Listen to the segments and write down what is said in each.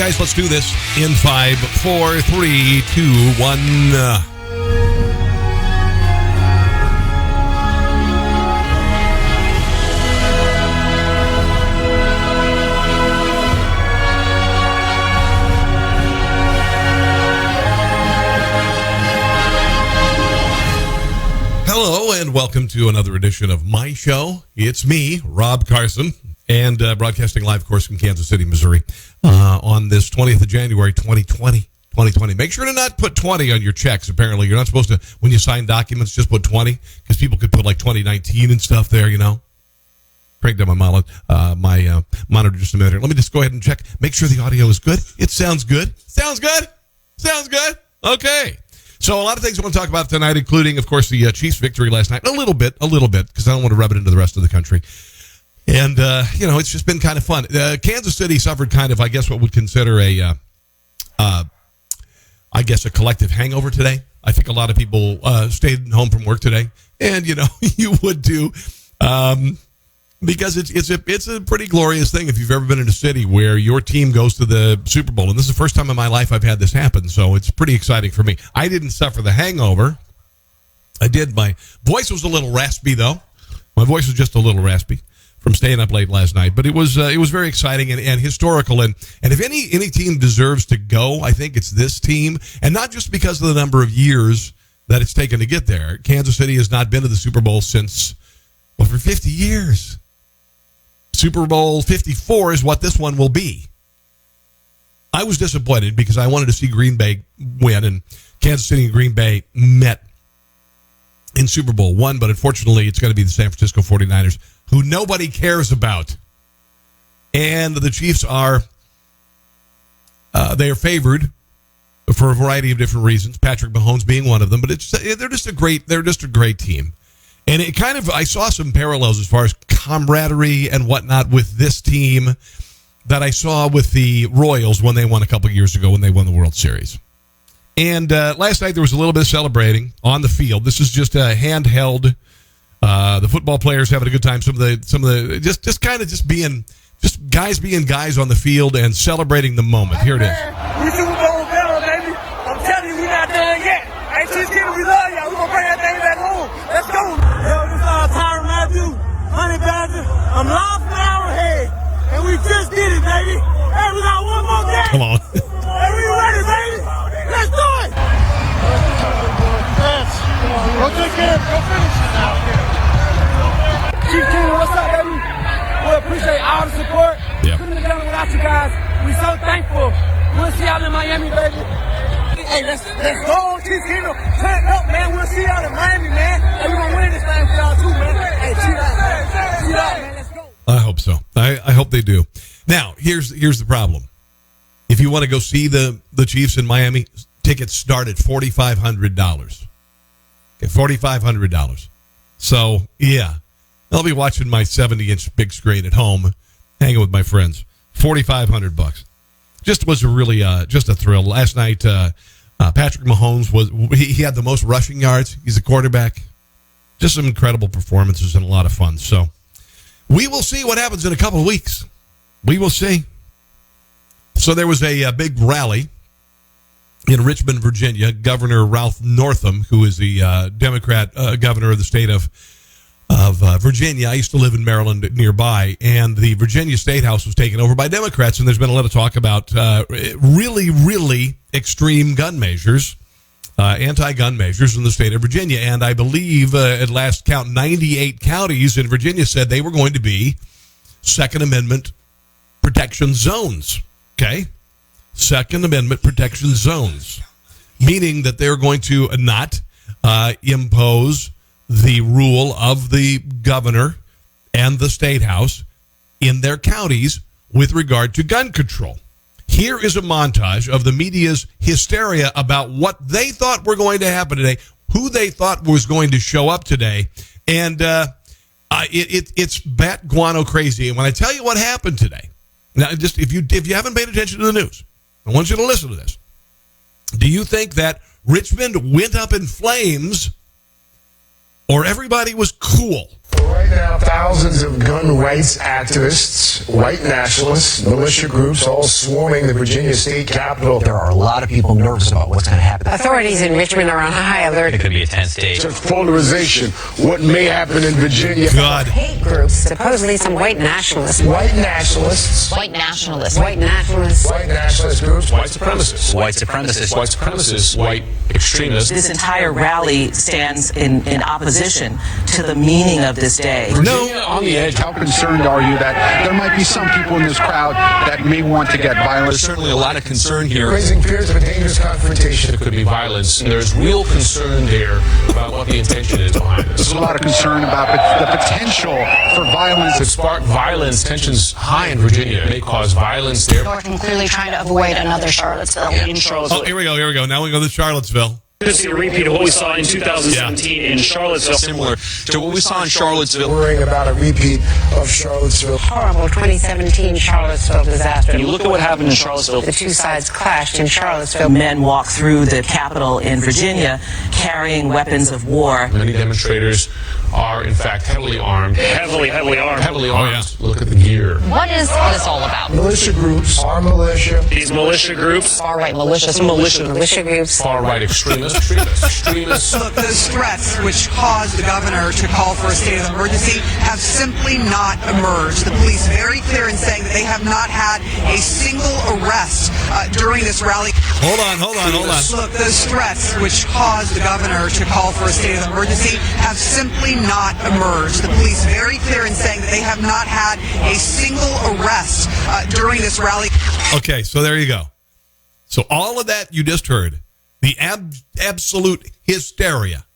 guys, let's do this in 5, 4, 3, 2, 1. Hello, and welcome to another edition of my show. It's me, Rob Carson, and broadcasting live, of course, from Kansas City, Missouri, on this 20th of January, 2020. Make sure to not put 20 on your checks, apparently. You're not supposed to, when you sign documents, just put 20, because people could put like 2019 and stuff there, you know. Crank down my monitor just a minute here. Let me just go ahead and check. Make sure the audio is good. It sounds good. Sounds good? Sounds good? Okay. So a lot of things I want to talk about tonight, including, of course, the Chiefs' victory last night. A little bit, because I don't want to rub it into the rest of the country. And, it's just been kind of fun. Kansas City suffered kind of, I guess, what would consider a collective hangover today. I think a lot of people stayed home from work today. And, you would too. Because it's a pretty glorious thing if you've ever been in a city where your team goes to the Super Bowl. And this is the first time in my life I've had this happen, so it's pretty exciting for me. I didn't suffer the hangover. I did. My voice was a little raspy, though. My voice was just a little raspy from staying up late last night. But it was very exciting and historical. And if any team deserves to go, I think it's this team. And not just because of the number of years that it's taken to get there. Kansas City has not been to the Super Bowl since, for 50 years. Super Bowl 54 is what this one will be. I was disappointed because I wanted to see Green Bay win, and Kansas City and Green Bay met in Super Bowl one, but unfortunately it's going to be the San Francisco 49ers, who nobody cares about. And the Chiefs are favored for a variety of different reasons, Patrick Mahomes being one of them, but they're just a great team. And it kind of, I saw some parallels as far as camaraderie and whatnot with this team that I saw with the Royals when they won a couple of years ago when they won the World Series. And last night there was a little bit of celebrating on the field. This is just a handheld. The football players having a good time. Some of the just being guys on the field and celebrating the moment. Here it is. We Super Bowl better, baby. I'm telling you, we're not done yet. Hey, Chiefs, we love y'all. We're gonna bring that thing back home. Let's go. Yo, this is Tyron Matthew, Honey Badger. I'm live from Arrowhead, and we just did it, baby. Hey, we got one more game. Come on. Hey, we ready, baby? Let's do it. Yes. Go take care. Go finish it now. Chief Kingdom, what's up, baby? We appreciate all the support. Yeah. Couldn't have done it without you guys. We so thankful. We'll see y'all in Miami, baby. Hey, let's go, Chief Kingdom. Turn up, man. We'll see y'all in Miami, man. Hey, we're going to win this thing for y'all, too, man. Hey, cheat out, man. Let's go. I hope so. I hope they do. Now, here's the problem. If you want to go see the Chiefs in Miami, tickets start at $4,500. Okay, $4,500. So, yeah. I'll be watching my 70-inch big screen at home, hanging with my friends. $4,500. Just was a really just a thrill. Last night, Patrick Mahomes he had the most rushing yards. He's a quarterback. Just some incredible performances and a lot of fun. So we will see what happens in a couple of weeks. We will see. So there was a big rally in Richmond, Virginia. Governor Ralph Northam, who is the Democrat governor of the state of Virginia. I used to live in Maryland nearby, and the Virginia State House was taken over by Democrats, and there's been a lot of talk about really, really extreme gun measures, anti-gun measures in the state of Virginia. And I believe at last count, 98 counties in Virginia said they were going to be Second Amendment protection zones. Okay? Second Amendment protection zones, meaning that they're going to not impose the rule of the governor and the state house in their counties with regard to gun control. Here is a montage of the media's hysteria about what they thought were going to happen today, who they thought was going to show up today, and it's bat guano crazy. And when I tell you what happened today, now just if you haven't paid attention to the news, I want you to listen to this. Do you think that Richmond went up in flames, or everybody was cool? Right now, thousands of gun rights activists, white nationalists, militia groups all swarming the Virginia state capitol. There are a lot of people nervous about what's going to happen. Authorities in Richmond are on high alert. It could be a tense day. Such polarization, what may happen in Virginia. God. Hate groups, supposedly some white nationalists. White nationalists. White nationalists. White nationalists. White nationalist groups. White supremacists. White supremacists. White supremacists. White extremists. This entire rally stands in opposition to the meaning of this day. No. On the edge, how concerned are you that there might be some people in this crowd that may want to get violent? There's certainly a lot of concern here. Raising fears of a dangerous confrontation. There could be violence, and there's real concern there about what the intention is behind this. There's a lot of concern about the potential for violence. Could spark violence. Tensions high in Virginia may cause violence there. Northam clearly trying to avoid another Charlottesville. In Charlottesville. Oh, here we go. Now we go to Charlottesville. To see a repeat of what we saw in 2017 in Charlottesville. Similar to what we saw in Charlottesville. Worrying about a repeat of Charlottesville. Horrible 2017 Charlottesville disaster. And you look at what happened in Charlottesville. The two sides clashed in Charlottesville. Men walked through the Capitol in Virginia carrying weapons of war. Many demonstrators are, in fact, heavily armed. Heavily armed. Heavily armed. Yeah. Look at the gear. What is this all about? Militia groups, our militia. These militia groups. Far-right militias. Militia groups. Far-right extremists. Extremists. Look, those threats which caused the governor to call for a state of emergency have simply not emerged. The police very clear in saying that they have not had a single arrest during this rally. Hold on. Look, those threats which caused the governor to call for a state of emergency have simply not emerged. The police very clear in saying that they have not had a single arrest during this rally. Okay, so there you go. So all of that you just heard, the absolute hysteria,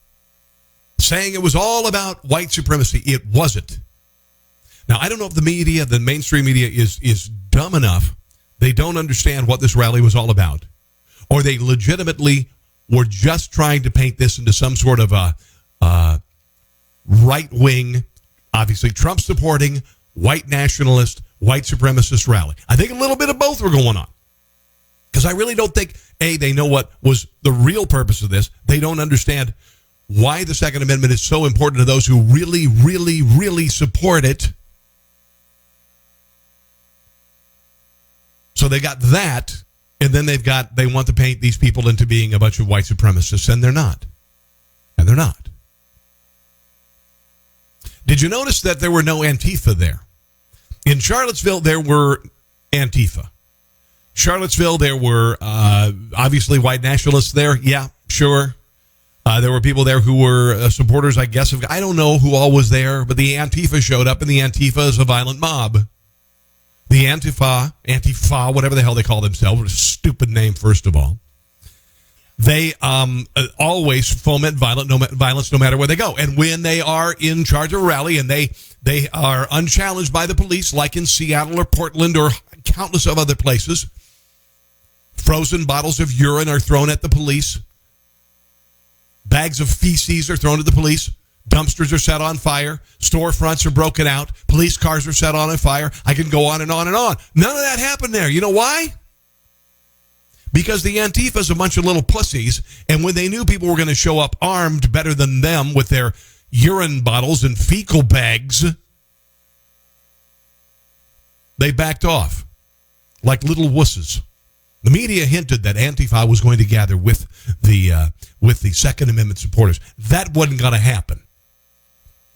saying it was all about white supremacy. It wasn't. Now, I don't know if the mainstream media is dumb enough. They don't understand what this rally was all about. Or they legitimately were just trying to paint this into some sort of a right-wing, obviously Trump-supporting, white nationalist, white supremacist rally. I think a little bit of both were going on. Because I really don't think, A, they know what was the real purpose of this. They don't understand why the Second Amendment is so important to those who really, really, really support it. So they got that, and then they want to paint these people into being a bunch of white supremacists, and they're not. And they're not. Did you notice that there were no Antifa there? In Charlottesville, there were Antifa. Charlottesville, there were obviously white nationalists there. Yeah, sure. There were people there who were supporters, I guess. I don't know who all was there, but the Antifa showed up, and the Antifa is a violent mob. The Antifa, whatever the hell they call themselves, a stupid name, first of all. They always foment violence no matter where they go. And when they are in charge of a rally and they are unchallenged by the police, like in Seattle or Portland or countless of other places, frozen bottles of urine are thrown at the police. Bags of feces are thrown at the police. Dumpsters are set on fire. Storefronts are broken out. Police cars are set on fire. I can go on and on and on. None of that happened there. You know why? Because the Antifa is a bunch of little pussies, and when they knew people were going to show up armed better than them with their urine bottles and fecal bags, they backed off like little wusses. The media hinted that Antifa was going to gather with the Second Amendment supporters. That wasn't going to happen.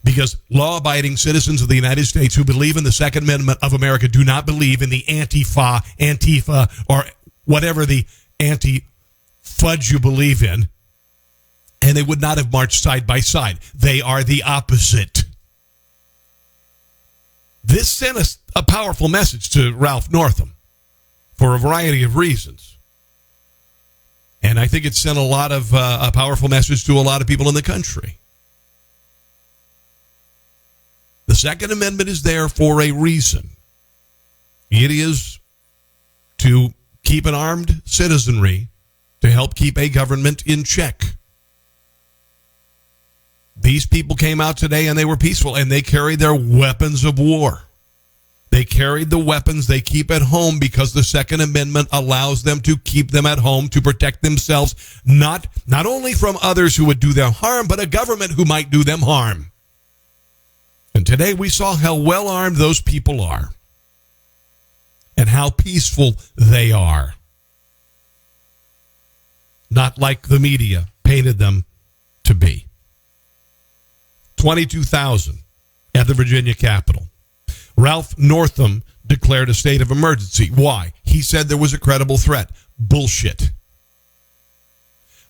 Because law-abiding citizens of the United States who believe in the Second Amendment of America do not believe in the Antifa, or whatever the anti-fudge you believe in. And they would not have marched side by side. They are the opposite. This sent us a powerful message to Ralph Northam for a variety of reasons. And I think it sent a powerful message to a lot of people in the country. The Second Amendment is there for a reason. It is to keep an armed citizenry, to help keep a government in check. These people came out today and they were peaceful, and they carried their weapons of war. They carried the weapons they keep at home because the Second Amendment allows them to keep them at home to protect themselves, not only from others who would do them harm, but a government who might do them harm. And today we saw how well armed those people are and how peaceful they are. Not like the media painted them to be. 22,000 at the Virginia Capitol. Ralph Northam declared a state of emergency. Why? He said there was a credible threat. Bullshit.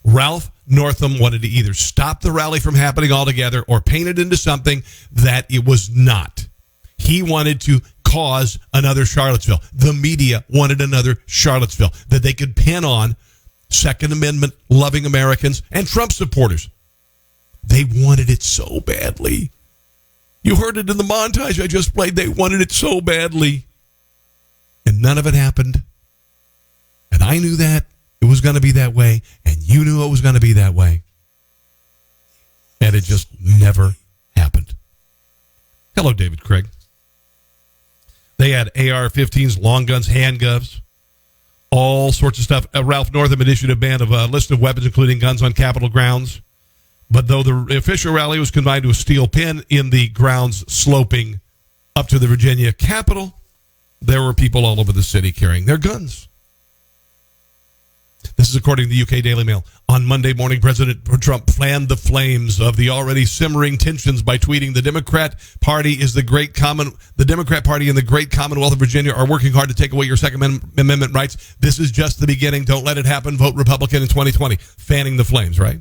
Ralph Northam wanted to either stop the rally from happening altogether or paint it into something that it was not. He wanted to cause another Charlottesville. The media wanted another Charlottesville that they could pin on Second Amendment loving Americans and Trump supporters. They wanted it so badly. You heard it in the montage I just played. They wanted it so badly. And none of it happened. And I knew that it was going to be that way. And you knew it was going to be that way. And it just never happened. Hello, David Craig. They had AR-15s, long guns, handguns, all sorts of stuff. Ralph Northam had issued a ban of a list of weapons, including guns on Capitol grounds. But though the official rally was confined to a steel pin in the grounds sloping up to the Virginia Capitol, there were people all over the city carrying their guns. This is according to the UK Daily Mail. On Monday morning, President Trump fanned the flames of the already simmering tensions by tweeting, the Democrat Party and the Great Commonwealth of Virginia are working hard to take away your Second Amendment rights. This is just the beginning. Don't let it happen. Vote Republican in 2020. Fanning the flames, right?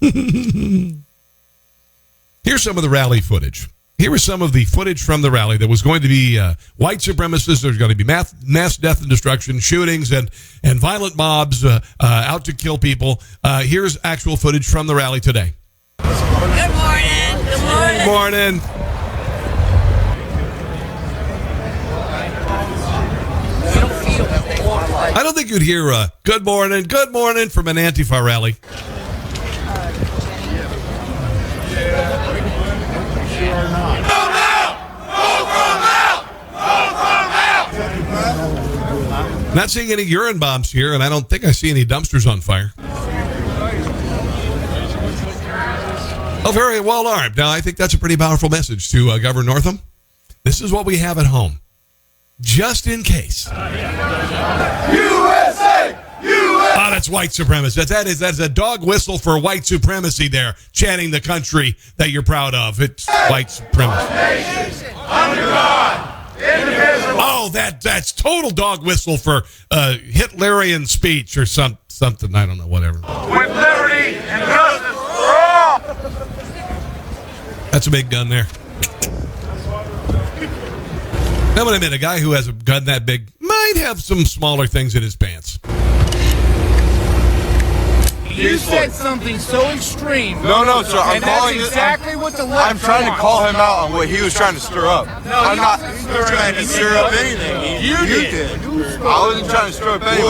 Here's some of the rally footage. Here is some of the footage from the rally that was going to be white supremacists. There's going to be mass death and destruction, shootings, and violent mobs out to kill people. Here's actual footage from the rally today. Good morning. Good morning. Good morning. I don't think you'd hear good morning from an Antifa rally. Not seeing any urine bombs here, and I don't think I see any dumpsters on fire. Oh, very well armed. Now, I think that's a pretty powerful message to Governor Northam. This is what we have at home, just in case. USA! USA! Oh, that's white supremacy. That's a dog whistle for white supremacy there, chanting the country that you're proud of. It's white supremacy. Under God! Oh, that's total dog whistle for Hitlerian speech or something. I don't know, whatever. With liberty and justice for all! That's a big gun there. I'm going to admit, a guy who has a gun that big might have some smaller things in his pants. You said something so extreme. No, sir. I'm calling that's exactly what the left I'm trying to call him out on what he was trying to stir up. No, I'm not trying to stir up anything. You did. I wasn't trying to stir up anything.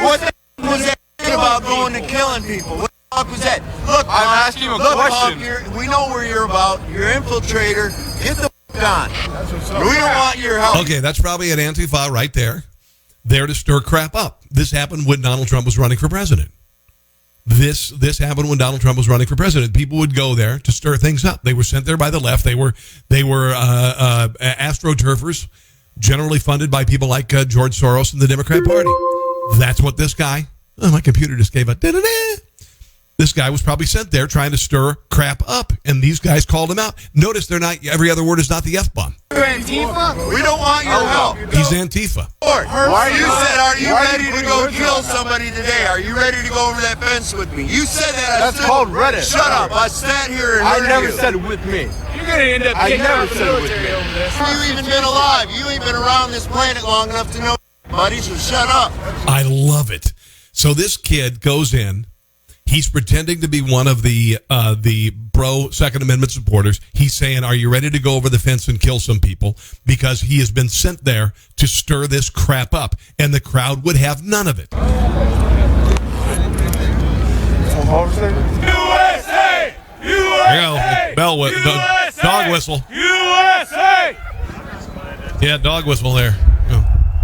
What the was that about going and killing people? What the fuck was that? Look, I'm asking you a question. We know where you're about. You're an infiltrator. Get the on. We don't want your help. Okay, that's probably an Antifa right there. There to stir crap up. This happened when Donald Trump was running for president. This happened when Donald Trump was running for president. People would go there to stir things up. They were sent there by the left. They were astroturfers, generally funded by people like George Soros and the Democrat Party. That's what this guy. Oh, my computer just gave up. This guy was probably sent there trying to stir crap up, and these guys called him out. Notice they're not. Every other word is not the F-bomb. Antifa? We don't want your help. He's Antifa. Are you ready to go kill somebody today? Are you ready to go over that fence with me? You said that. That's called Reddit. Shut up. I sat here and I heard never you. said with me. You're going to end up getting out of the military over this. You even been alive. You ain't been around this planet long enough to know, buddy, so shut up. I love it. So this kid goes in. He's pretending to be one of the pro Second Amendment supporters. He's saying, are you ready to go over the fence and kill some people? Because he has been sent there to stir this crap up. And the crowd would have none of it. USA! USA! Bell USA! Dog whistle. USA! Yeah, dog whistle there.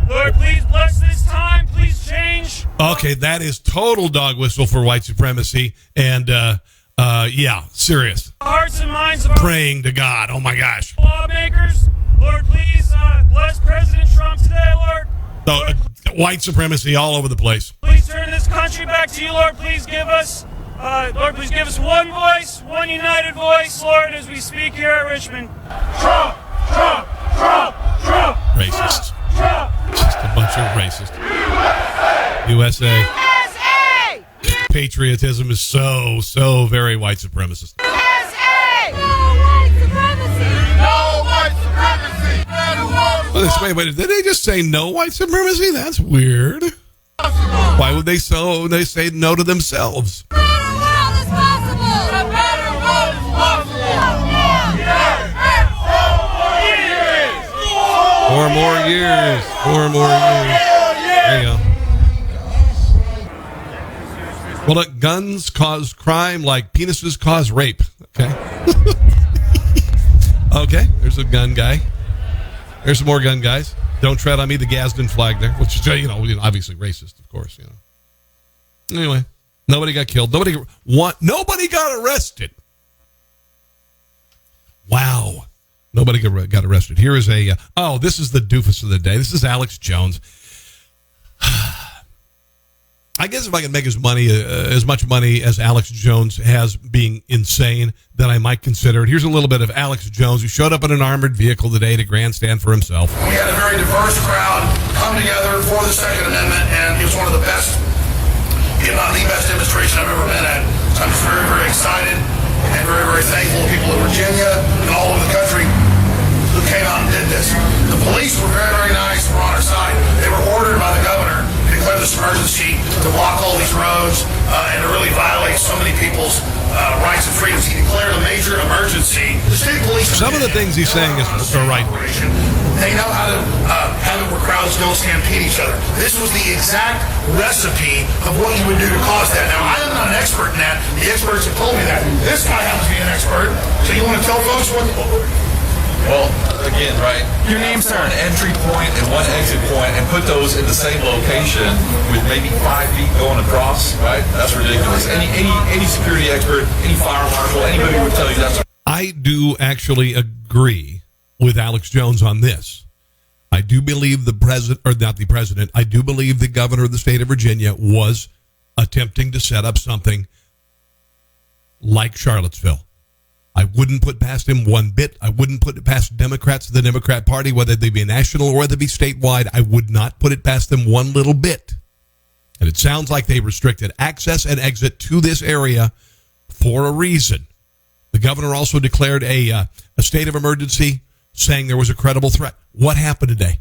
Lord, please bless this time. Please change. Okay, that is total dog whistle for white supremacy. And Yeah, serious. Hearts and minds of our Praying to God. Oh my gosh. lawmakers. Lord, please bless President Trump today, Lord. So, white supremacy all over the place. Please turn this country back to you, Lord. Please give us, one voice, one united voice, Lord, as we speak here at Richmond. Trump, Trump, Trump, Trump. Racist. Trump. Just a bunch of racist. USA. USA! Patriotism is so very white supremacist. USA! No white supremacy! No white supremacy! Wait, did they just say no white supremacy? That's weird. Why would they say no to themselves? A better world is possible! A better world is possible! Four more years. There you go. Well, look, guns cause crime like penises cause rape. Okay. Okay, there's a gun guy. There's some more gun guys. Don't tread on me, the Gadsden flag there, which is, obviously racist, of course, Anyway, nobody got killed. Nobody got arrested. Wow. Nobody got arrested. Here is this is the doofus of the day. This is Alex Jones. I guess if I can make as much money as Alex Jones has being insane, then I might consider it. Here's a little bit of Alex Jones, who showed up in an armored vehicle today to grandstand for himself. We had a very diverse crowd come together for the Second Amendment, and it was one of the best, if not the best demonstration I've ever been at. So I'm just very, very excited and very, very thankful to people in Virginia and all over the country who came out and did this. The police were very, very nice. Were on our side. They were ordered by the governor to declare this emergency, to block all these roads, and to really violate so many people's rights and freedoms. He declared a major emergency. The state police. Some of the things he's saying are right. They know how to have it where crowds don't stampede each other. This was the exact recipe of what you would do to cause that. Now, I am not an expert in that. The experts have told me that. This guy happens to be an expert. So you want to tell folks what? Well, again, right? Your name, sir? One entry point and one exit point, and put those in the same location with maybe 5 feet going across, right? That's ridiculous. Any security expert, any fire marshal, anybody would tell you that's. I do actually agree with Alex Jones on this. I do believe the president, or not the president, I do believe the governor of the state of Virginia was attempting to set up something like Charlottesville. I wouldn't put past him one bit. I wouldn't put it past Democrats, the Democrat Party, whether they be national or whether they be statewide. I would not put it past them one little bit. And it sounds like they restricted access and exit to this area for a reason. The governor also declared a state of emergency, saying there was a credible threat. What happened today?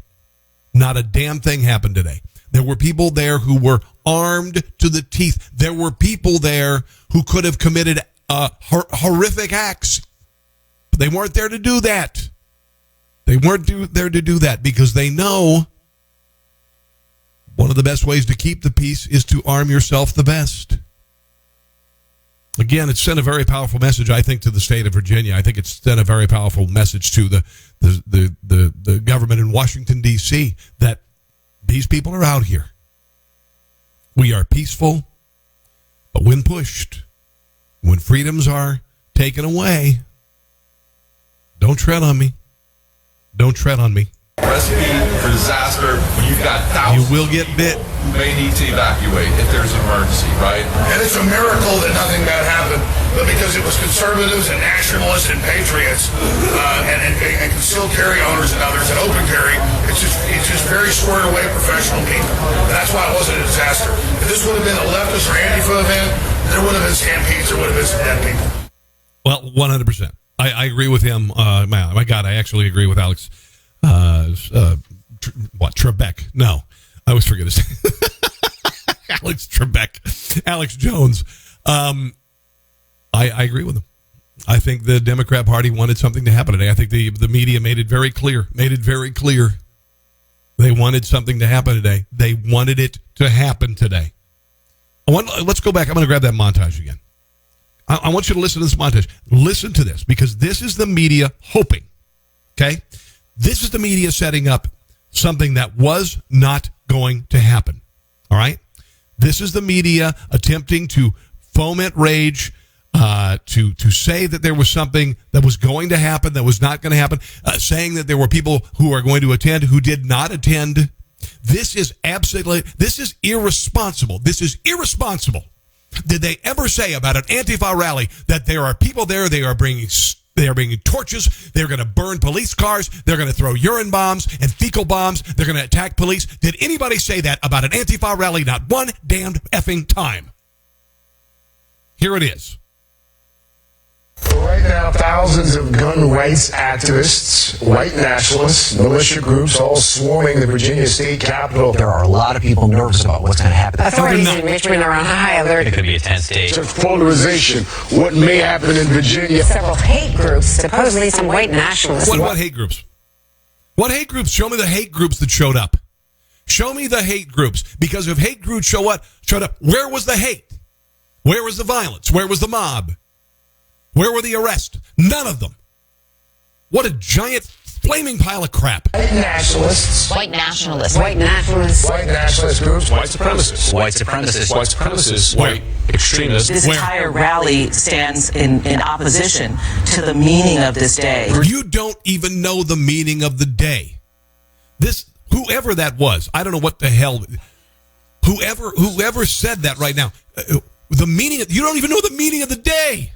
Not a damn thing happened today. There were people there who were armed to the teeth. There were people there who could have committed horrific acts. But they weren't there to do that. They weren't there to do that because they know one of the best ways to keep the peace is to arm yourself the best. Again, it sent a very powerful message, I think, to the state of Virginia. I think it sent a very powerful message to the government in Washington, D.C., that these people are out here. We are peaceful, but when pushed, when freedoms are taken away, don't tread on me. Don't tread on me. Recipe for disaster when you've got thousands. You will get bit. Who may need to evacuate if there's an emergency, right? And it's a miracle that nothing bad happened, but because it was conservatives and nationalists and patriots and concealed carry owners and others and open carry, it's just very squared away professional people. And that's why it wasn't a disaster. If this would have been a leftist or Antifa event, there would have been stampedes, there would have been some dead people. Well, 100%. I agree with him. My God, I actually agree with Alex. Trebek? No, I always forget his name. Alex Trebek. Alex Jones. I agree with him. I think the Democrat Party wanted something to happen today. I think the media made it very clear. They wanted something to happen today. They wanted it to happen today. Let's go back. I'm going to grab that montage again. I want you to listen to this montage. Listen to this, because this is the media hoping. Okay? This is the media setting up something that was not going to happen. All right? This is the media attempting to foment rage, to say that there was something that was going to happen that was not going to happen, saying that there were people who are going to attend who did not attend. This is irresponsible. This is irresponsible. Did they ever say about an Antifa rally that there are people there, they are bringing torches, they're going to burn police cars, they're going to throw urine bombs and fecal bombs, they're going to attack police? Did anybody say that about an Antifa rally? Not one damned effing time. Here it is. Right now, thousands of gun rights activists, white nationalists, militia groups, all swarming the Virginia state capitol. There are a lot of people nervous about what's going to happen. Authorities in Richmond are on high alert. It could be a tense day. Of polarization, what may happen in Virginia. Several hate groups, supposedly some white nationalists. What hate groups? What hate groups? Show me the hate groups that showed up. Show me the hate groups. Because if hate groups showed up, where was the hate? Where was the violence? Where was the mob? Where were the arrests? None of them. What a giant flaming pile of crap. White nationalists. White nationalists. White nationalists. White nationalist groups. White supremacists. White supremacists. White supremacists. White extremists. This entire rally stands in opposition to the meaning of this day. You don't even know the meaning of the day. Whoever that was, I don't know what the hell. Whoever said that right now, the meaning. You don't even know the meaning of the day.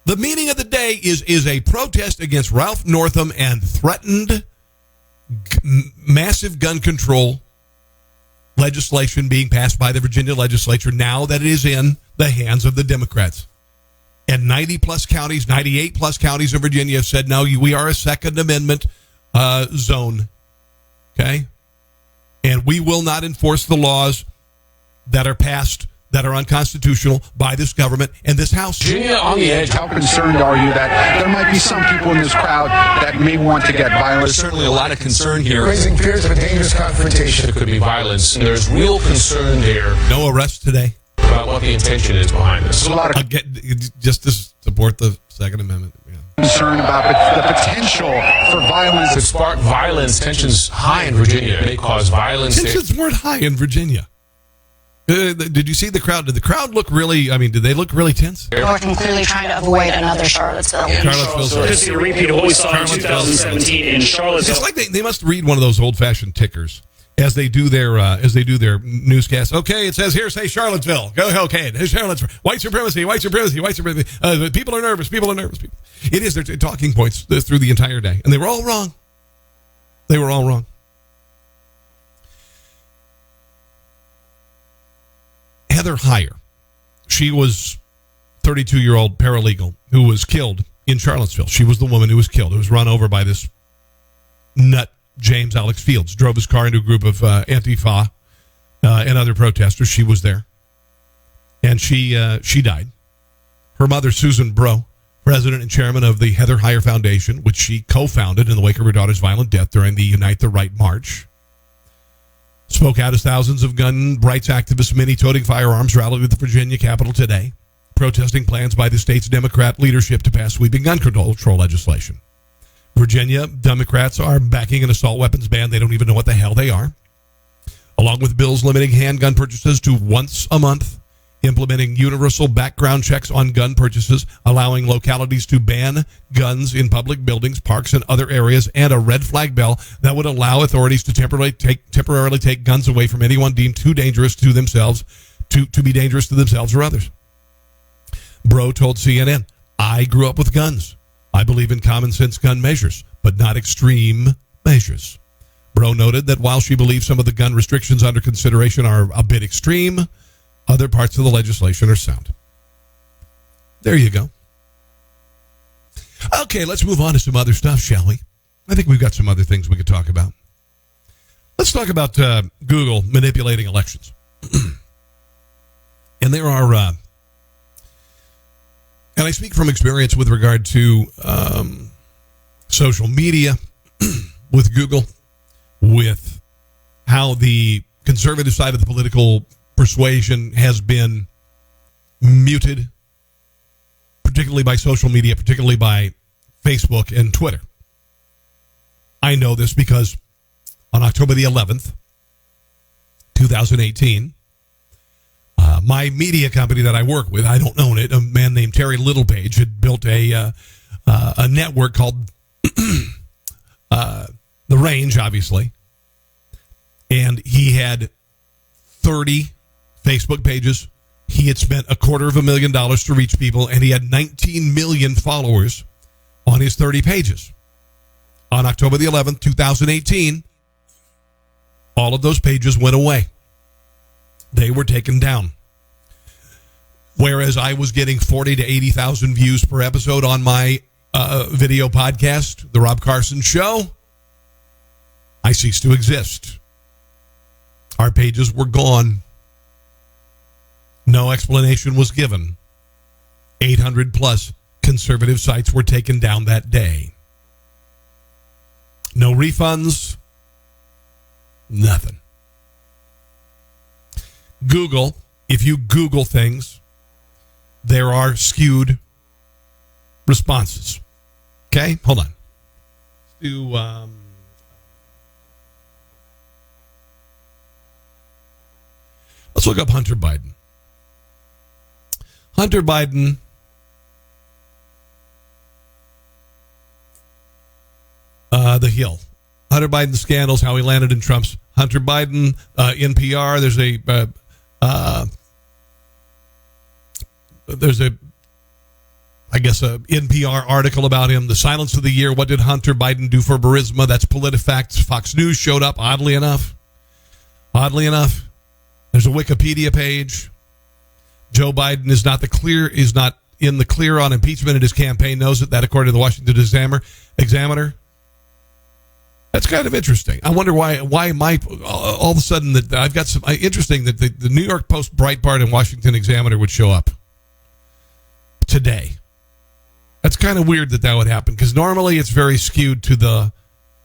The meaning of the day is a protest against Ralph Northam and threatened massive gun control legislation being passed by the Virginia legislature now that it is in the hands of the Democrats. And 90-plus counties, 98-plus counties of Virginia have said, no, we are a Second Amendment zone. Okay? And we will not enforce the laws that are passed that are unconstitutional by this government and this House. Virginia on the edge. How concerned are you that there might be some people in this crowd that may want to get violent? There's certainly a lot of concern here. Raising fears of a dangerous confrontation. There could be violence. And there's real concern there. No arrests today. About what the intention is behind this. There's a lot of just to support the Second Amendment. Yeah. Concern about the potential for violence. Could spark violence. Tensions high in Virginia. It may cause violence. Tensions weren't high in Virginia. Did you see the crowd? Did the crowd look really, did they look really tense? Northam clearly trying to avoid another Charlottesville. Charlottesville. This is a repeat of what we saw in 2017 in Charlottesville. It's like they must read one of those old-fashioned tickers as they do their newscasts. Okay, it says here, say Charlottesville. Go, okay, Charlottesville. White supremacy, white supremacy, white supremacy. People are nervous. It is their talking points through the entire day, and they were all wrong. Heather Heyer, she was 32-year-old paralegal who was killed in Charlottesville. She was the woman who was killed, who was run over by this nut, James Alex Fields. Drove his car into a group of Antifa and other protesters. She was there. And she died. Her mother, Susan Bro, president and chairman of the Heather Heyer Foundation, which she co-founded in the wake of her daughter's violent death during the Unite the Right March, spoke out as thousands of gun rights activists, many toting firearms, rallied at the Virginia Capitol today, protesting plans by the state's Democrat leadership to pass sweeping gun control legislation. Virginia Democrats are backing an assault weapons ban. They don't even know what the hell they are. Along with bills limiting handgun purchases to once a month, implementing universal background checks on gun purchases, allowing localities to ban guns in public buildings, parks, and other areas, and a red flag bill that would allow authorities to temporarily take guns away from anyone deemed too dangerous to themselves, to be dangerous to themselves or others. Bro told CNN, I grew up with guns. I believe in common sense gun measures, but not extreme measures. Bro noted that while she believes some of the gun restrictions under consideration are a bit extreme, other parts of the legislation are sound. There you go. Okay, let's move on to some other stuff, shall we? I think we've got some other things we could talk about. Let's talk about Google manipulating elections. And there are, and I speak from experience with regard to social media, with Google, with how the conservative side of the political persuasion has been muted, particularly by social media, particularly by Facebook and Twitter. I know this because on October the 11th, 2018, my media company that I work with, I don't own it, a man named Terry Littlepage had built a network called The Range, obviously. And he had 30 Facebook pages. He had spent $250,000 to reach people, and he had 19 million followers on his 30 pages. On October the 11th, 2018, all of those pages went away. They were taken down. Whereas I was getting 40 to 80,000 views per episode on my video podcast, The Rob Carson Show, I ceased to exist. Our pages were gone. No explanation was given. 800 plus conservative sites were taken down that day. No refunds. Nothing. Google, if you Google things, there are skewed responses. Okay? Hold on. Let's look up Hunter Biden. Hunter Biden The Hill. Hunter Biden scandals, how he landed in Trump's. Hunter Biden, NPR. There's a NPR article about him. The silence of the year. What did Hunter Biden do for Burisma? That's PolitiFact. Fox News showed up. Oddly enough, there's a Wikipedia page. Joe Biden is not in the clear on impeachment, and his campaign knows it. That, according to the Washington Examiner. That's kind of interesting. I wonder why all of a sudden that I've got some interesting that the New York Post, Breitbart, and Washington Examiner would show up today. That's kind of weird that would happen, because normally it's very skewed to the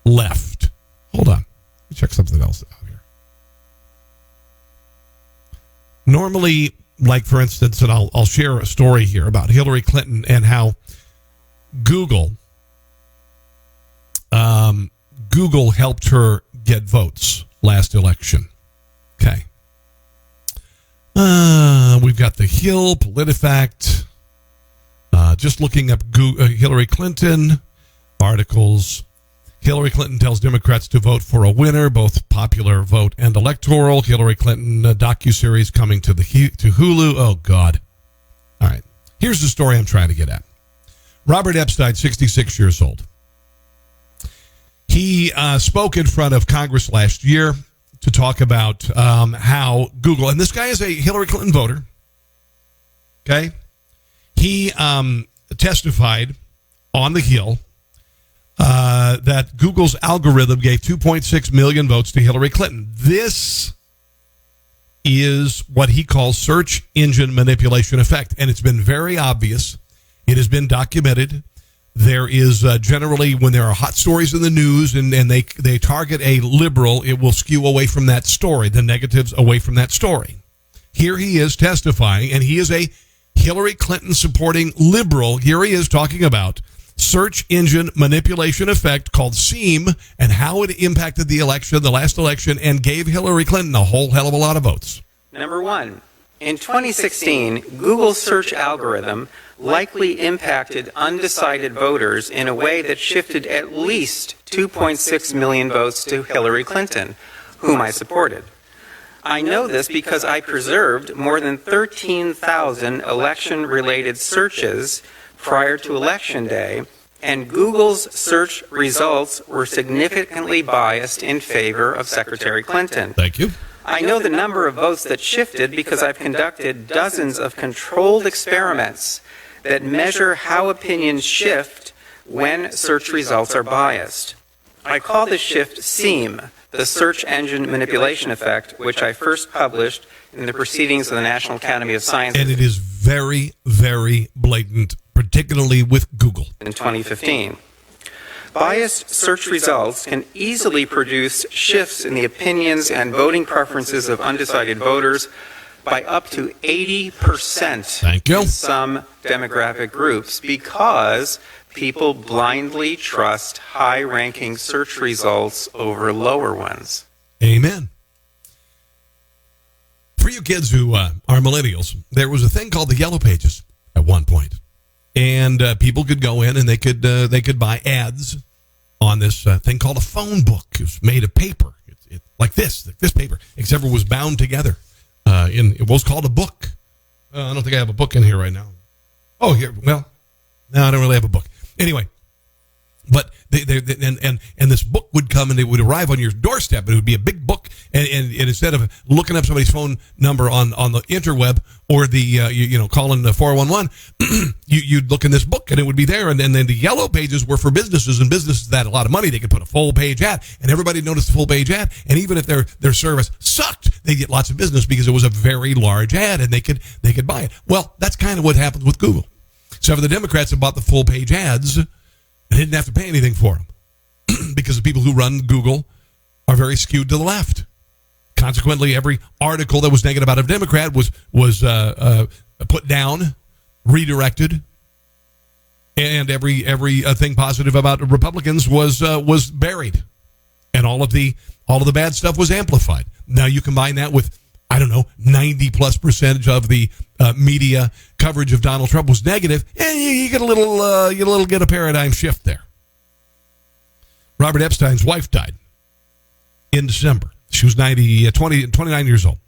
left. Hold on. Let me check something else out here. Normally, like for instance, and I'll share a story here about Hillary Clinton and how Google helped her get votes last election. Okay. We've got The Hill, PolitiFact. Just looking up Hillary Clinton articles. Hillary Clinton tells Democrats to vote for a winner, both popular vote and electoral. Hillary Clinton docuseries coming to Hulu. Oh, God. All right. Here's the story I'm trying to get at. Robert Epstein, 66 years old. He spoke in front of Congress last year to talk about how Google, and this guy is a Hillary Clinton voter, okay? He testified on the Hill that Google's algorithm gave 2.6 million votes to Hillary Clinton. This is what he calls search engine manipulation effect, and it's been very obvious. It has been documented. There is generally, when there are hot stories in the news and they target a liberal, it will skew away from that story, the negatives away from that story. Here he is testifying, and he is a Hillary Clinton supporting liberal. Here he is talking about search engine manipulation effect called SEAM and how it impacted the last election, and gave Hillary Clinton a whole hell of a lot of votes. Number one, in 2016, Google's search algorithm likely impacted undecided voters in a way that shifted at least 2.6 million votes to Hillary Clinton, whom I supported. I know this because I preserved more than 13,000 election-related searches prior to Election Day, and Google's search results were significantly biased in favor of Secretary Clinton. Thank you. I know the number of votes that shifted because I've conducted dozens of controlled experiments that measure how opinions shift when search results are biased. I call this shift SEAM, the Search Engine Manipulation Effect, which I first published in the Proceedings of the National Academy of Sciences. And it is very, very blatant, particularly with Google. In 2015. Biased search results can easily produce shifts in the opinions and voting preferences of undecided voters by up to 80% Thank you. in some demographic groups, because people blindly trust high-ranking search results over lower ones. Amen. For you kids who are millennials, there was a thing called the Yellow Pages at one point, and people could go in and they could buy ads on this thing called a phone book. It was made of paper, like this paper, except it was bound together. It was called a book. I don't think I have a book in here right now. Oh, here. Well, no, I don't really have a book. Anyway, but and this book would come and it would arrive on your doorstep. And it would be a big book, and instead of looking up somebody's phone number on the interweb or the calling the 411, you'd look in this book and it would be there. And then the Yellow Pages were for businesses, and businesses that had a lot of money, they could put a full page ad, and everybody noticed the full page ad. And even if their service sucked, they get lots of business because it was a very large ad, and they could buy it. Well, that's kind of what happens with Google. So for the Democrats that bought the full page ads, they didn't have to pay anything for them because the people who run Google are very skewed to the left. Consequently, every article that was negative about a Democrat was put down, redirected, and every thing positive about Republicans was buried, and all of the bad stuff was amplified. Now you combine that with 90+% of the media coverage of Donald Trump was negative, and you get a paradigm shift there. Robert Epstein's wife died in December. She was 29 years old.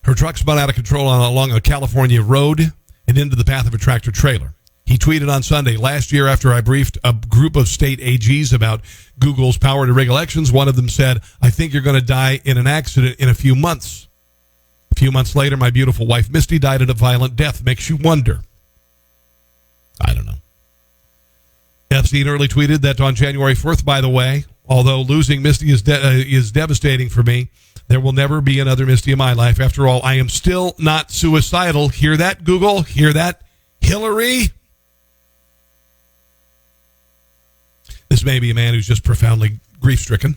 Her truck spun out of control along a California road and into the path of a tractor trailer. He tweeted on Sunday, "Last year, after I briefed a group of state AGs about Google's power to rig elections, one of them said, 'I think you're going to die in an accident in a few months.' A few months later, my beautiful wife, Misty, died in a violent death. Makes you wonder." I don't know. Epstein early tweeted that on January 4th, by the way, although losing Misty is devastating for me, there will never be another Misty in my life. After all, I am still not suicidal. Hear that, Google? Hear that, Hillary? This may be a man who's just profoundly grief-stricken.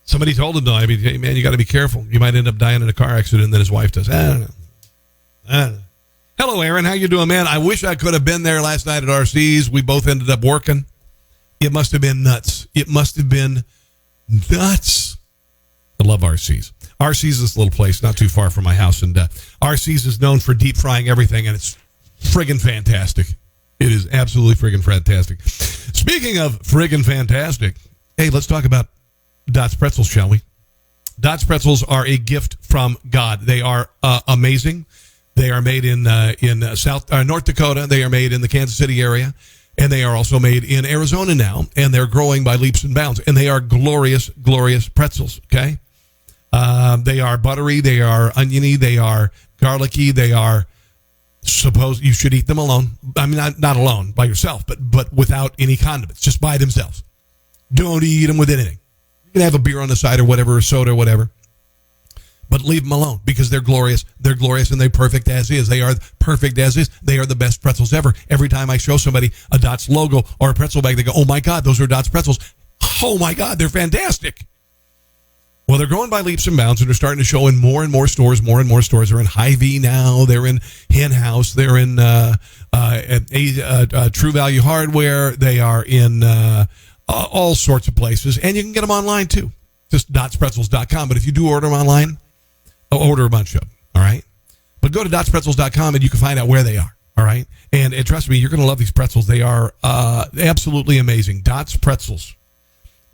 Somebody told him, though, hey, man, you got to be careful. You might end up dying in a car accident, and then his wife does. I don't know. Hello, Aaron. How you doing, man? I wish I could have been there last night at RC's. We both ended up working. It must have been nuts. It must have been nuts. I love RC's. RC's is this little place not too far from my house, and RC's is known for deep frying everything, and it's friggin' fantastic. It is absolutely friggin' fantastic. Speaking of friggin' fantastic, hey, let's talk about Dots Pretzels, shall we? Dots Pretzels are a gift from God. They are amazing. They are made in North Dakota. They are made in the Kansas City area, and they are also made in Arizona now, and they're growing by leaps and bounds. And they are glorious, glorious pretzels, okay? They are buttery. They are oniony. They are garlicky. They are, suppose you should eat them alone. I mean, not alone, by yourself, but without any condiments, just by themselves. Don't eat them with anything. You can have a beer on the side or whatever, or soda or whatever. But leave them alone because they're glorious. They're glorious and they're perfect as is. They are perfect as is. They are the best pretzels ever. Every time I show somebody a Dots logo or a pretzel bag, they go, "Oh my God, those are Dots pretzels. Oh my God, they're fantastic." Well, they're growing by leaps and bounds, and they're starting to show in more and more stores. More and more stores. They're in Hy-Vee now. They're in Hen House. They're in True Value Hardware. They are in all sorts of places, and you can get them online too. Just dotspretzels.com. But if you do order them online, order a bunch of them, all right? But go to dotspretzels.com and you can find out where they are, all right? And trust me, you're going to love these pretzels. They are absolutely amazing. Dots Pretzels.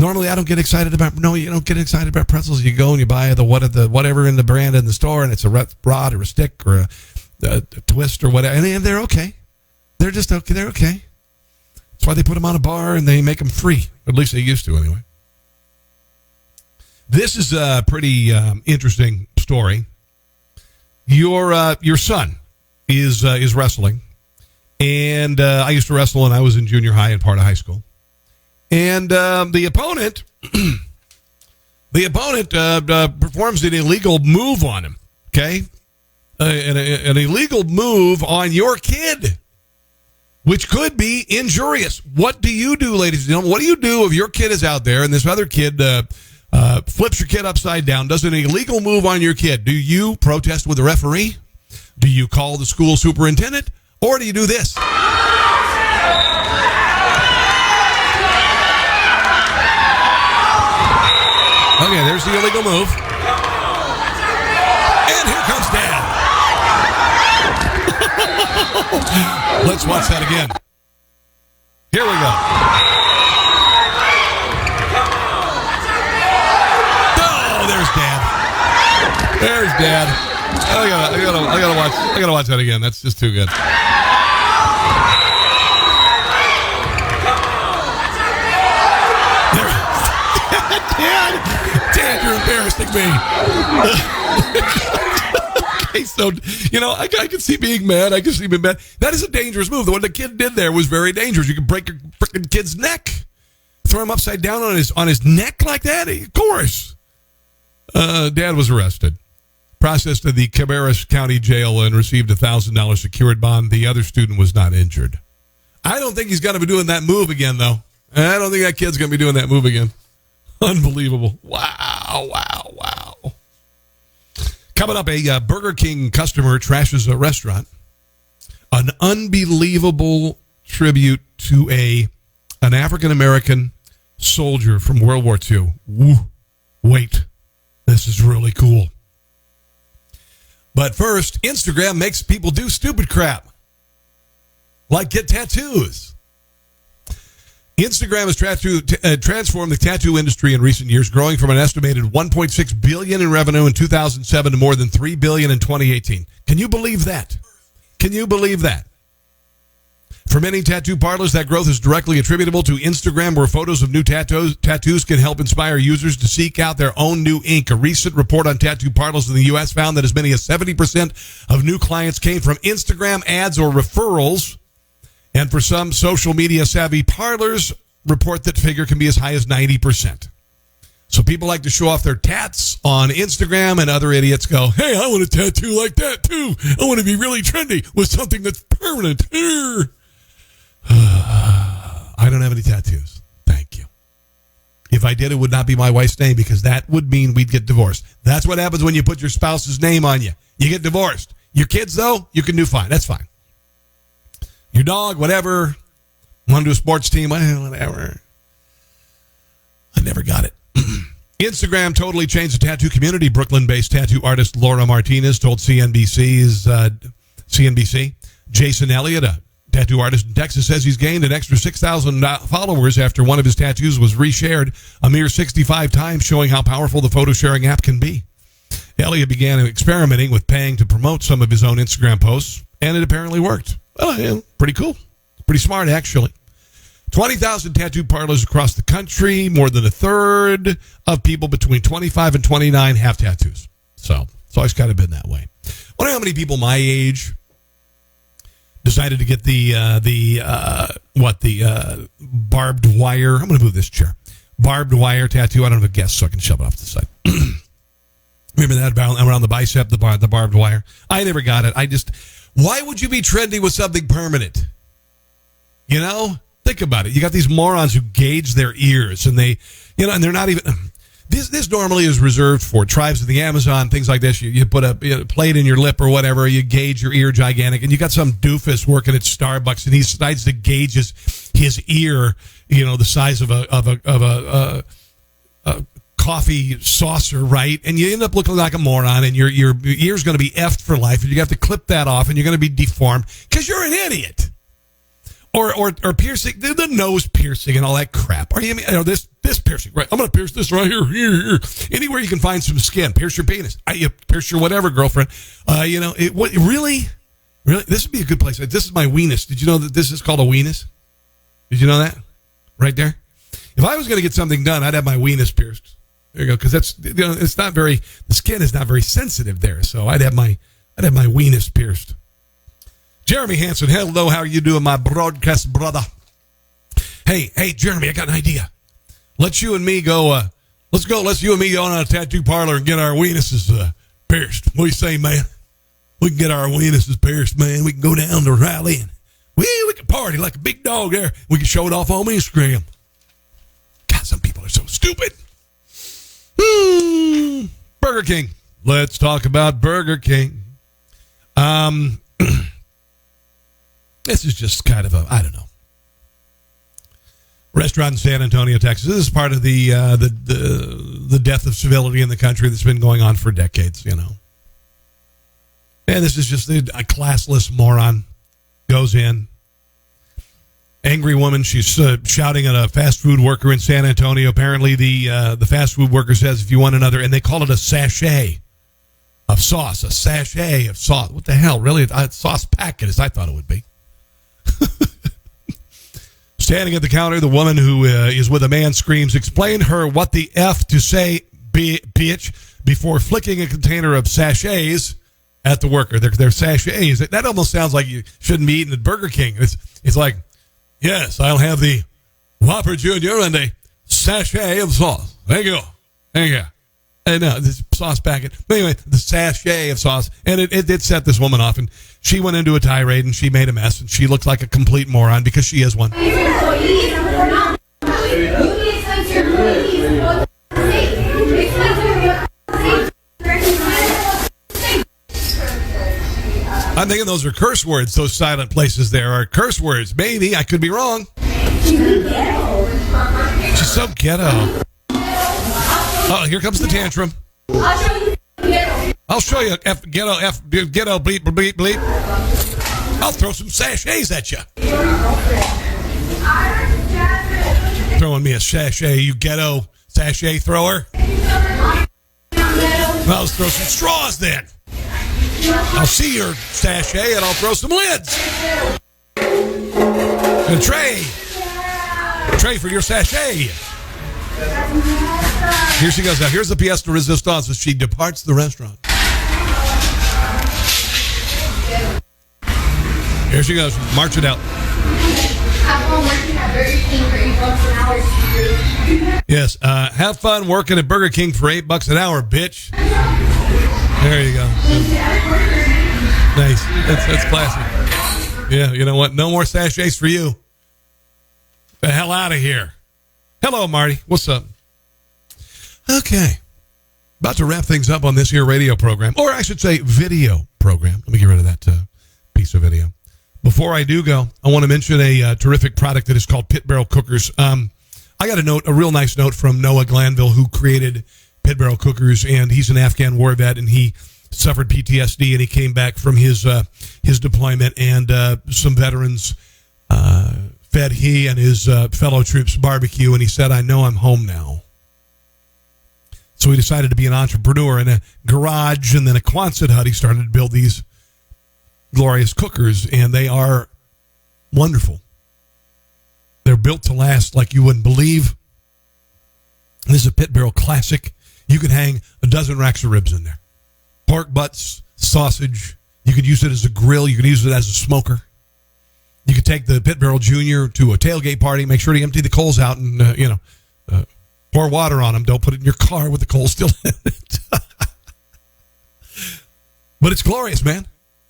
Normally, I don't get excited about, no, you don't get excited about pretzels. You go and you buy the whatever in the brand in the store, and it's a rod or a stick or a twist or whatever, and they're okay. They're just okay. They're okay. That's why they put them on a bar and they make them free. At least they used to, anyway. This is a pretty interesting story. Your son is wrestling, and I used to wrestle when I was in junior high and part of high school. And the opponent performs an illegal move on him. Okay, an illegal move on your kid, which could be injurious. What do you do, ladies and gentlemen? What do you do if your kid is out there and this other kid flips your kid upside down, does an illegal move on your kid? Do you protest with the referee? Do you call the school superintendent? Or do you do this? Okay, Okay, there's the illegal move. And here comes Dad. Let's watch that again. Here we go. Oh, there's Dad. There's Dad. I gotta watch that again. That's just too good. Dad, you're embarrassing me. Okay, so, I can see being mad. I can see being mad. That is a dangerous move. The one the kid did there was very dangerous. You could break your freaking kid's neck. Throw him upside down on his neck like that? Of course. Dad was arrested. Processed to the Cabarrus County Jail and received a $1,000 secured bond. The other student was not injured. I don't think he's going to be doing that move again, though. I don't think that kid's going to be doing that move again. Unbelievable. Wow. Coming up, a Burger King customer trashes a restaurant. An unbelievable tribute to an African-American soldier from World War II. Wait, this is really cool. But first, Instagram makes people do stupid crap. Like get tattoos. Instagram has transformed the tattoo industry in recent years, growing from an estimated $1.6 billion in revenue in 2007 to more than $3 billion in 2018. Can you believe that? Can you believe that? For many tattoo parlors, that growth is directly attributable to Instagram, where photos of new tattoos can help inspire users to seek out their own new ink. A recent report on tattoo parlors in the U.S. found that as many as 70% of new clients came from Instagram ads or referrals. And for some social media savvy parlors, report that figure can be as high as 90%. So people like to show off their tats on Instagram, and other idiots go, hey, I want a tattoo like that too. I want to be really trendy with something that's permanent. I don't have any tattoos. Thank you. If I did, it would not be my wife's name, because that would mean we'd get divorced. That's what happens when you put your spouse's name on you. You get divorced. Your kids, though, you can do fine. That's fine. Your dog, whatever. Want to do a sports team, whatever. I never got it. Instagram totally changed the tattoo community. Brooklyn-based tattoo artist Laura Martinez told CNBC. Jason Elliott, a tattoo artist in Texas, says he's gained an extra 6,000 followers after one of his tattoos was reshared a mere 65 times, showing how powerful the photo sharing app can be. Elliott began experimenting with paying to promote some of his own Instagram posts, and it apparently worked. Well, yeah, pretty cool. Pretty smart, actually. 20,000 tattoo parlors across the country. More than a third of people between 25 and 29 have tattoos. So it's always kind of been that way. I wonder how many people my age decided to get the barbed wire. I'm going to move this chair. Barbed wire tattoo. I don't have a guess, so I can shove it off to the side. Remember that around the bicep, the barbed wire? I never got it. Why would you be trendy with something permanent? You know? Think about it. You got these morons who gauge their ears, and and they're not even. This normally is reserved for tribes of the Amazon, things like this. You put a plate in your lip or whatever, you gauge your ear gigantic, and you got some doofus working at Starbucks, and he decides to gauge his ear, the size of a coffee saucer, right? And you end up looking like a moron, and your ear's going to be effed for life, and you have to clip that off, and you're going to be deformed because you're an idiot. Or piercing, the nose piercing and all that crap. Or this piercing, right? I'm going to pierce this right here. Anywhere you can find some skin. Pierce your penis. You pierce your whatever, girlfriend. Really? This would be a good place. This is my weenus. Did you know that this is called a weenus? Did you know that? Right there? If I was going to get something done, I'd have my weenus pierced. There you go. Because that's, it's not very, the skin is not very sensitive there. So I'd have my weenus pierced. Jeremy Hansen, hello, how are you doing, my broadcast brother? Hey, Jeremy, I got an idea. Let's you and me go on a tattoo parlor and get our weenuses pierced. What do you say, man? We can get our weenuses pierced, man. We can go down to Raleigh and we can party like a big dog there. We can show it off on Instagram. God, some people are so stupid. Burger King. Let's talk about Burger King. This is just kind of I don't know. Restaurant in San Antonio, Texas. This is part of the the death of civility in the country that's been going on for decades, you know. And this is just a classless moron. Goes in. Angry woman, she's shouting at a fast food worker in San Antonio. Apparently the fast food worker says, if you want another, and they call it a sachet of sauce. A sachet of sauce. What the hell? Really? A sauce packet, as I thought it would be. Standing at the counter, the woman who is with a man screams, explain her what the F to say, bitch, before flicking a container of sachets at the worker. They're sachets. That almost sounds like you shouldn't be eating at Burger King. It's like, yes, I'll have the Whopper Jr. and a sachet of sauce. There you go. There you go. And this sauce packet. But anyway, the sachet of sauce. And it did set this woman off. And she went into a tirade and she made a mess. And she looked like a complete moron because she is one. I'm thinking those are curse words. Those silent places there are curse words. Maybe. I could be wrong. She's so ghetto. Oh, here comes the tantrum. I'll show you ghetto, bleep, bleep, bleep. I'll throw some sachets at you. Throwing me a sachet, you ghetto sachet thrower. Well, let's throw some straws then. I'll see your sachet and I'll throw some lids. A tray for your sachet. Here she goes. Now, here's the pièce de résistance as she departs the restaurant. Here she goes. March it out. Yes. Have fun working at Burger King for $8 an hour, bitch. There you go. Nice. That's classy. Yeah, you know what? No more sachets for you. The hell out of here. Hello, Marty. What's up? Okay. About to wrap things up on this here radio program. Or I should say video program. Let me get rid of that piece of video. Before I do go, I want to mention a terrific product that is called Pit Barrel Cookers. I got a real nice note from Noah Glanville, who created Pit Barrel Cookers, and he's an Afghan war vet, and he suffered PTSD, and he came back from his deployment, and some veterans fed he and his fellow troops barbecue, and he said, I know I'm home now. So he decided to be an entrepreneur in a garage and then a Quonset hut. He started to build these glorious cookers, and they are wonderful. They're built to last like you wouldn't believe. This is a Pit Barrel classic. You could hang a dozen racks of ribs in there. Pork butts, sausage. You could use it as a grill. You could use it as a smoker. You could take the Pit Barrel Jr. to a tailgate party. Make sure to empty the coals out and, pour water on them. Don't put it in your car with the coals still in it. But it's glorious, man.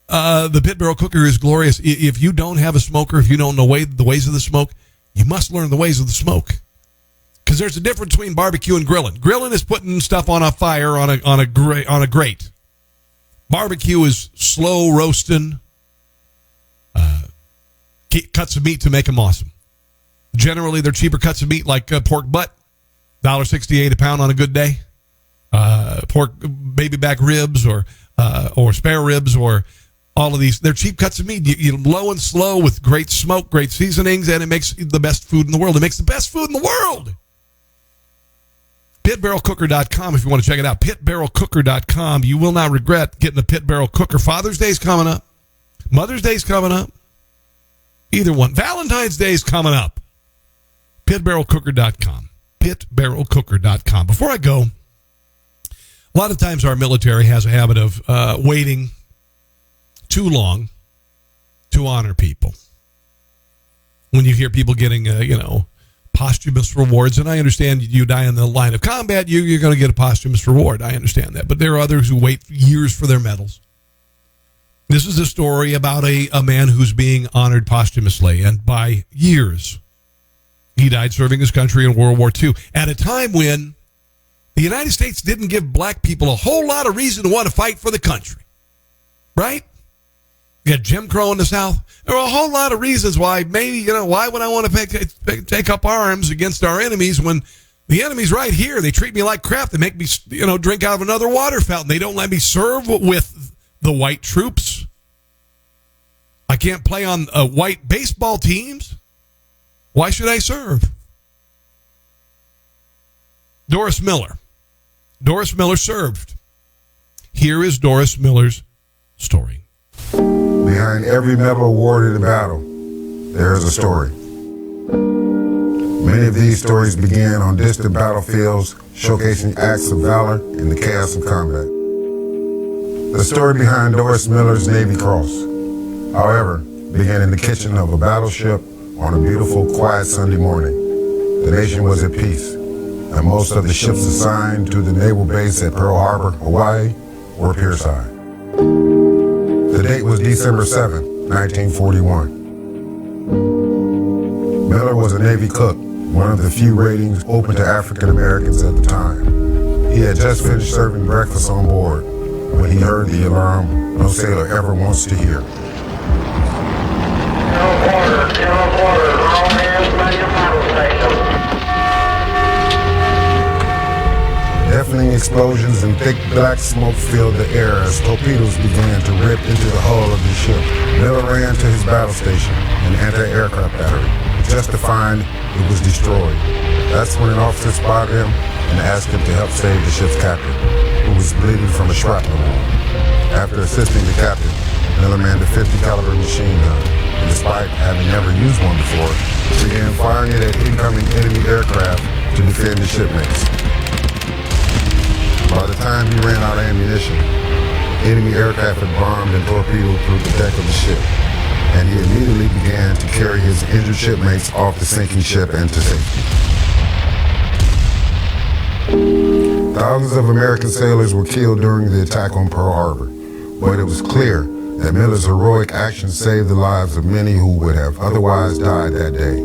The Pit Barrel Cooker is glorious. If you don't have a smoker, if you don't know the ways of the smoke, you must learn the ways of the smoke. Because there's a difference between barbecue and grilling. Grilling is putting stuff on a fire on a grate. Barbecue is slow roasting cuts of meat to make them awesome. Generally, they're cheaper cuts of meat like pork butt, $1.68 a pound on a good day. Pork baby back ribs or spare ribs or all of these. They're cheap cuts of meat. You low and slow with great smoke, great seasonings, and it makes the best food in the world. It makes the best food in the world. PitBarrelCooker.com if you want to check it out. PitBarrelCooker.com. You will not regret getting a Pit Barrel Cooker. Father's Day's coming up. Mother's Day's coming up. Either one. Valentine's Day's coming up. PitBarrelCooker.com. PitBarrelCooker.com. Before I go, a lot of times our military has a habit of waiting too long to honor people. When you hear people getting, posthumous rewards, and I understand you die in the line of combat, you're going to get a posthumous reward. I understand that. But there are others who wait years for their medals. This is a story about a man who's being honored posthumously, and by years. He died serving his country in World War II at a time when the United States didn't give black people a whole lot of reason to want to fight for the country. Right? You got Jim Crow in the South. There are a whole lot of reasons why maybe, why would I want to take up arms against our enemies when The enemy's right here. They treat me like crap. They make me, drink out of another water fountain. They don't let me serve with the white troops. I can't play on white baseball teams. Why should I serve? Doris Miller. Doris Miller served. Here is Doris Miller's story. Behind every medal awarded in battle, there is a story. Many of these stories began on distant battlefields, showcasing acts of valor in the chaos of combat. The story behind Doris Miller's Navy Cross, however, began in the kitchen of a battleship on a beautiful, quiet Sunday morning. The nation was at peace, and most of the ships assigned to the naval base at Pearl Harbor, Hawaii, were pierside. The date was December 7, 1941. Miller was a Navy cook, one of the few ratings open to African Americans at the time. He had just finished serving breakfast on board when he heard the alarm no sailor ever wants to hear. Deafening explosions and thick black smoke filled the air as torpedoes began to rip into the hull of the ship. Miller ran to his battle station, an anti-aircraft battery, just to find it was destroyed. That's when an officer spotted him and asked him to help save the ship's captain, who was bleeding from a shrapnel wound. After assisting the captain, Miller manned a 50 caliber machine gun, and despite having never used one before, began firing it at incoming enemy aircraft to defend the shipmates. By the time he ran out of ammunition, enemy aircraft had bombed and torpedoed through the deck of the ship, and he immediately began to carry his injured shipmates off the sinking ship and to safety. Thousands of American sailors were killed during the attack on Pearl Harbor, but it was clear that Miller's heroic actions saved the lives of many who would have otherwise died that day.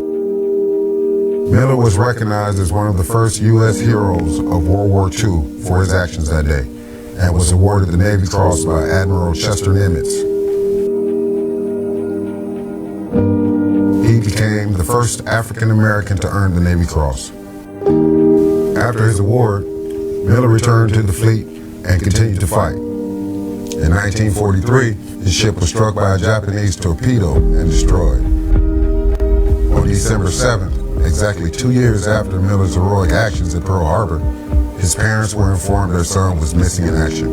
Miller was recognized as one of the first U.S. heroes of World War II for his actions that day, and was awarded the Navy Cross by Admiral Chester Nimitz. He became the first African American to earn the Navy Cross. After his award, Miller returned to the fleet and continued to fight. In 1943, his ship was struck by a Japanese torpedo and destroyed. On December 7th, exactly 2 years after Miller's heroic actions at Pearl Harbor, his parents were informed their son was missing in action.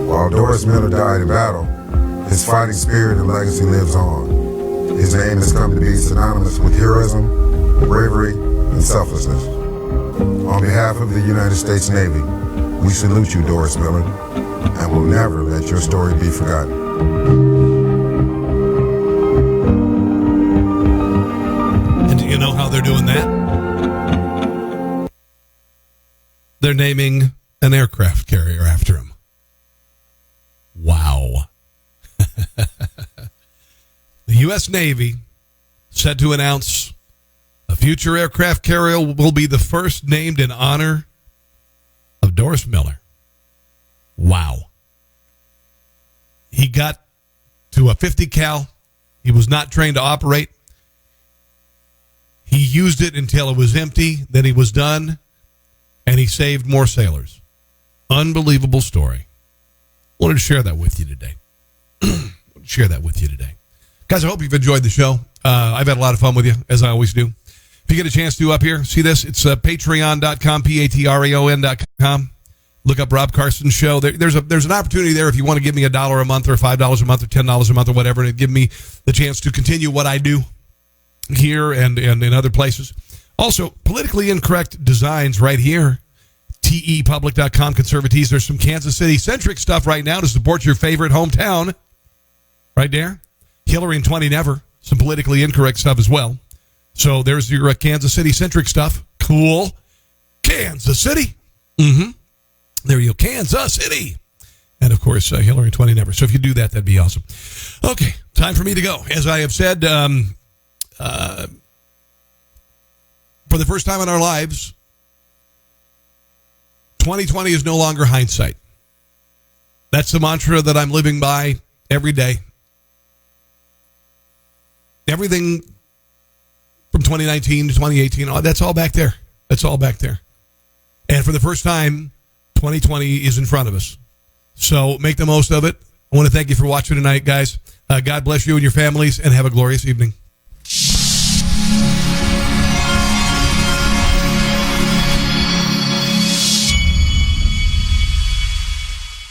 While Doris Miller died in battle, his fighting spirit and legacy lives on. His name has come to be synonymous with heroism, bravery, and selflessness. On behalf of the United States Navy, we salute you, Doris Miller, and will never let your story be forgotten. And do you know how they're doing that? They're naming an aircraft carrier after him. Wow. The U.S. Navy set to announce a future aircraft carrier will be the first named in honor of Doris Miller. Wow. He got to a 50 cal. He was not trained to operate. He used it until it was empty. Then he was done. And he saved more sailors. Unbelievable story. Wanted to share that with you today. Guys, I hope you've enjoyed the show. I've had a lot of fun with you, as I always do. If you get a chance to up here, see this? It's patreon.com, patreon.com. Look up Rob Carson's show. There's an opportunity there if you want to give me $1 a month or $5 a month or $10 a month or whatever, and give me the chance to continue what I do here and in other places. Also, politically incorrect designs right here. tepublic.com, conservatives. There's some Kansas City-centric stuff right now to support your favorite hometown. Right there. Hillary in 20 never. Some politically incorrect stuff as well. So there's your Kansas City-centric stuff. Cool. Kansas City. There you go. Kansas City. And, of course, Hillary in 20 never. So if you do that, that'd be awesome. Okay, time for me to go. As I have said, for the first time in our lives, 2020 is no longer hindsight. That's the mantra that I'm living by every day. Everything from 2019 to 2018. That's all back there. That's all back there. And for the first time, 2020 is in front of us. So make the most of it. I want to thank you for watching tonight, guys. God bless you and your families, and have a glorious evening.